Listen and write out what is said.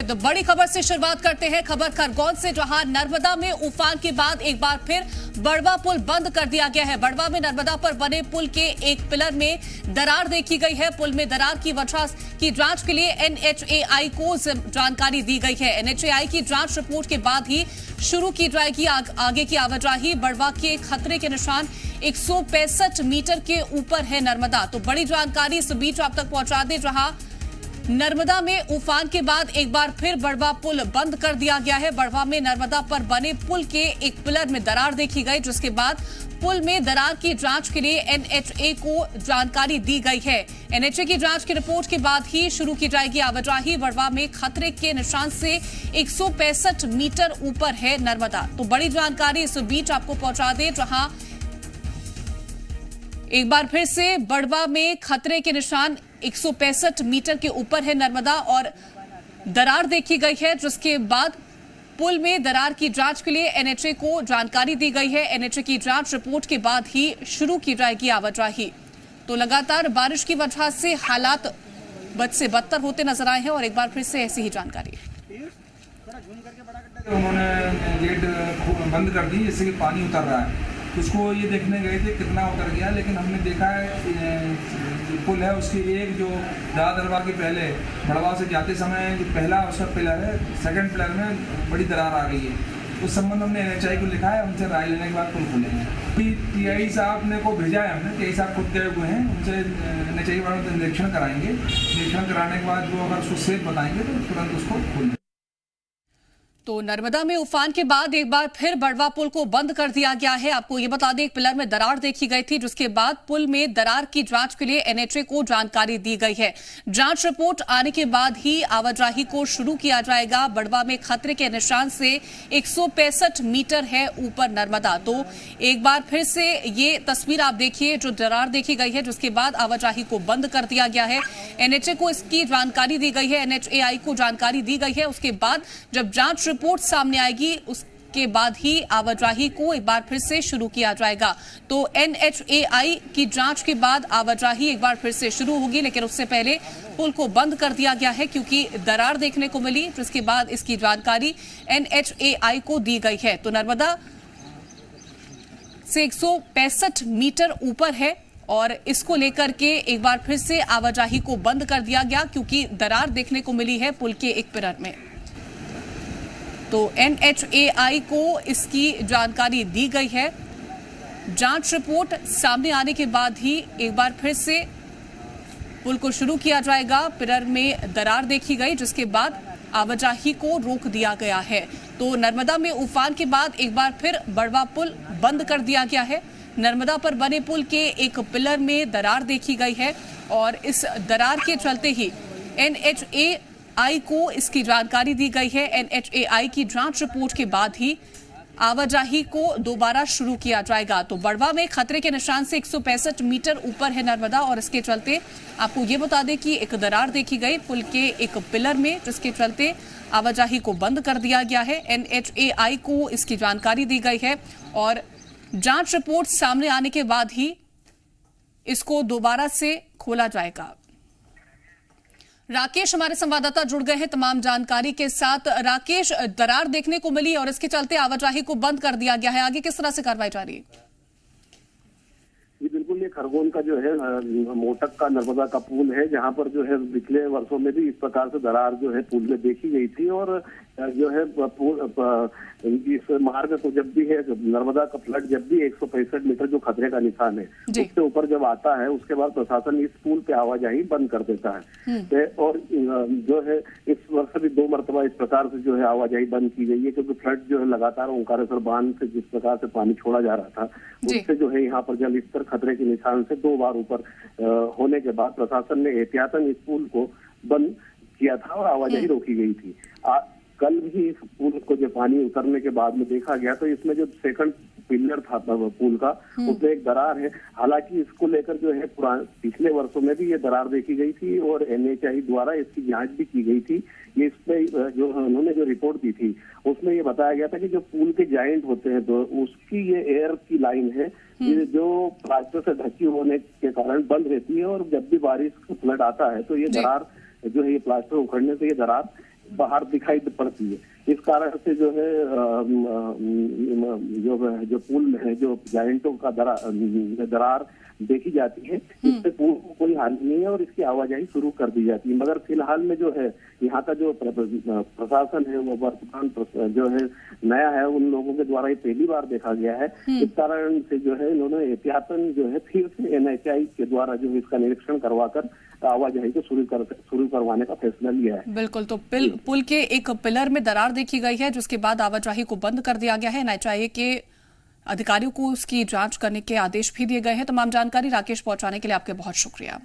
तो बड़ी खबर से शुरुआत करते हैं। खबर खरगोन से, जहां नर्मदा में उफान के बाद एक बार फिर बड़वा पुल बंद कर दिया गया है। बड़वा में नर्मदा पर बने पुल के एक पिलर में दरार देखी गई है। पुल में दरार की वजह की जांच के लिए NHAI को जानकारी दी गई है। NHAI की जांच रिपोर्ट के बाद ही शुरू की जाएगी आगे की आवाजाही। बड़वा के खतरे के निशान 165 मीटर के ऊपर है नर्मदा। तो बड़ी जानकारी इस बीच आप तक पहुंचा दें, जहां नर्मदा में उफान के बाद एक बार फिर बड़वा पुल बंद कर दिया गया है। बड़वा में नर्मदा पर बने पुल के एक पिलर में दरार देखी गई, जिसके बाद पुल में दरार की जांच के लिए NHA को जानकारी दी गई है। NHA की जांच की रिपोर्ट के बाद ही शुरू की जाएगी आवाजाही। बड़वा में खतरे के निशान से 165 मीटर ऊपर है नर्मदा। तो बड़ी जानकारी इस बीच आपको पहुंचा दें, जहां एक बार फिर से बड़वा में खतरे के निशान 165 मीटर के ऊपर है नर्मदा और दरार देखी गई है, जिसके बाद पुल में दरार की जांच के लिए NHA को जानकारी दी गई है। NHA की जांच रिपोर्ट के बाद ही शुरू की जाएगी आवाजाही। तो लगातार बारिश की वजह से हालात बद से बदतर होते नजर आए हैं और एक बार फिर से ऐसी ही जानकारी। उन्होंने गेट बंद कर दी, जिससे कि पानी उतर रहा है। उसको ये देखने गए थे कितना उतर गया, लेकिन हमने देखा है पुल है उसकी एक जो दादा दरबार के पहले बड़वा से जाते समय जो पहला उसका पिलर है, सेकंड पिलर में बड़ी दरार आ गई है। उस संबंध हमने NHI को लिखा है, उनसे राय लेने के बाद पुल खोलेंगे। TI साहब ने को भेजा है, हमने TI साहब खुद गए हुए हैं, उनसे NHI वालों से निरीक्षण कराएंगे। निरीक्षण कराने के बाद जो अगर उसको सेफ बताएंगे तो तुरंत उसको खोलेंगे। तो नर्मदा में उफान के बाद एक बार फिर बड़वा पुल को बंद कर दिया गया है। आपको ये बता दें, एक पिलर में दरार देखी गई थी, जिसके बाद पुल में दरार की जांच के लिए NHA को जानकारी दी गई है। जांच रिपोर्ट आने के बाद ही आवाजाही को शुरू किया जाएगा। बड़वा में खतरे के निशान से 165 मीटर है ऊपर नर्मदा। तो एक बार फिर से ये तस्वीर आप देखिए, जो दरार देखी गई है, जिसके बाद आवाजाही को बंद कर दिया गया है। NHA को इसकी जानकारी दी गई है, NHAI को जानकारी दी गई है। उसके बाद जब जांच रिपोर्ट सामने आएगी, उसके बाद ही आवाजाही को एक बार फिर से शुरू किया जाएगा। तो NHAI की जांच के बाद आवाजाही एक बार फिर से शुरू होगी, लेकिन उससे पहले पुल को बंद कर दिया गया है, क्योंकि दरार देखने को मिली, जिसके बाद इसकी जानकारी NHAI को दी गई है। तो नर्मदा से 165 मीटर ऊपर है और इसको लेकर के एक बार फिर से आवाजाही को बंद कर दिया गया, क्योंकि दरार देखने को मिली है पुल के एक पिलर में। तो NHAI को इसकी जानकारी दी गई है। जांच रिपोर्ट सामने आने के बाद ही एक बार फिर से पुल को शुरू किया जाएगा। पिलर में दरार देखी गई, जिसके बाद आवाजाही को रोक दिया गया है। तो नर्मदा में उफान के बाद एक बार फिर बड़वा पुल बंद कर दिया गया है। नर्मदा पर बने पुल के एक पिलर में दरार देखी गई है और इस दरार के चलते ही NHAI को इसकी जानकारी दी गई है। NHAI की जांच रिपोर्ट के बाद ही आवाजाही को दोबारा शुरू किया जाएगा। तो बड़वा में खतरे के निशान से 165 मीटर ऊपर है नर्मदा और इसके चलते आपको ये बता दें कि एक दरार देखी गई पुल के एक पिलर में, जिसके चलते आवाजाही को बंद कर दिया गया है। NHAI को इसकी जानकारी दी गई है और जांच रिपोर्ट सामने आने के बाद ही इसको दोबारा से खोला जाएगा। राकेश हमारे संवाददाता जुड़ गए हैं तमाम जानकारी के साथ। राकेश, दरार देखने को मिली और इसके चलते आवाजाही को बंद कर दिया गया है, आगे किस तरह से कार्रवाई जारी है? जी बिल्कुल, ये खरगोन का जो है मोटक का नर्मदा का पुल है, जहां पर जो है पिछले वर्षों में भी इस प्रकार से दरार जो है पुल में देखी गई थी। और जो है इस मार्ग को जब भी है नर्मदा का फ्लड जब भी 165 मीटर जो खतरे का निशान है उससे ऊपर जब आता है, उसके बाद प्रशासन इस पुल पे आवाजाही बंद कर देता है। और जो है इस वर्ष भी 2 मरतबा इस प्रकार से जो है आवाजाही बंद की गई है, क्योंकि फ्लड जो है लगातार ओंकारेश्वर बांध से जिस प्रकार से पानी छोड़ा जा रहा था, उससे जो है यहाँ पर जल स्तर खतरे के निशान से 2 बार ऊपर होने के बाद प्रशासन ने एहतियातन इस पुल को बंद किया था और आवाजाही रोकी गई थी। कल भी इस पुल को जो पानी उतरने के बाद में देखा गया, तो इसमें जो सेकंड पिलर था पुल का, उसमें एक दरार है। हालांकि इसको लेकर जो है पिछले वर्षों में भी ये दरार देखी गई थी और NHI द्वारा इसकी जांच भी की गई थी। ये इसमें जो उन्होंने जो रिपोर्ट दी थी उसमें ये बताया गया था कि जो पुल के जॉइंट होते हैं तो उसकी ये एयर की लाइन है जो प्लास्टर से ढकी होने के कारण बंद रहती है, और जब भी बारिश फ्लड आता है तो ये दरार जो है ये प्लास्टर उखड़ने से ये दरार बाहर दिखाई पड़ती है। इस कारण से जो है जो पुल है, जो जाइंटों का दरार देखी जाती है, इससे पुल को कोई हानि नहीं है और इसकी आवाजाही शुरू कर दी जाती है। मगर फिलहाल में जो है यहाँ का जो प्रशासन है वो वर्तमान जो है नया है, उन लोगों के द्वारा ये पहली बार देखा गया है। इस कारण से जो है इन्होंने एहतियातन जो है फिर से NHAI के द्वारा जो है इसका निरीक्षण करवाकर आवाजाही को शुरू करवाने का फैसला लिया है। बिल्कुल, तो पुल के एक पिलर में दरार देखी गई है, जिसके बाद आवाजाही को बंद कर दिया गया है। NHAI के अधिकारियों को उसकी जांच करने के आदेश भी दिए गए हैं। तमाम जानकारी राकेश पहुंचाने के लिए आपके बहुत शुक्रिया।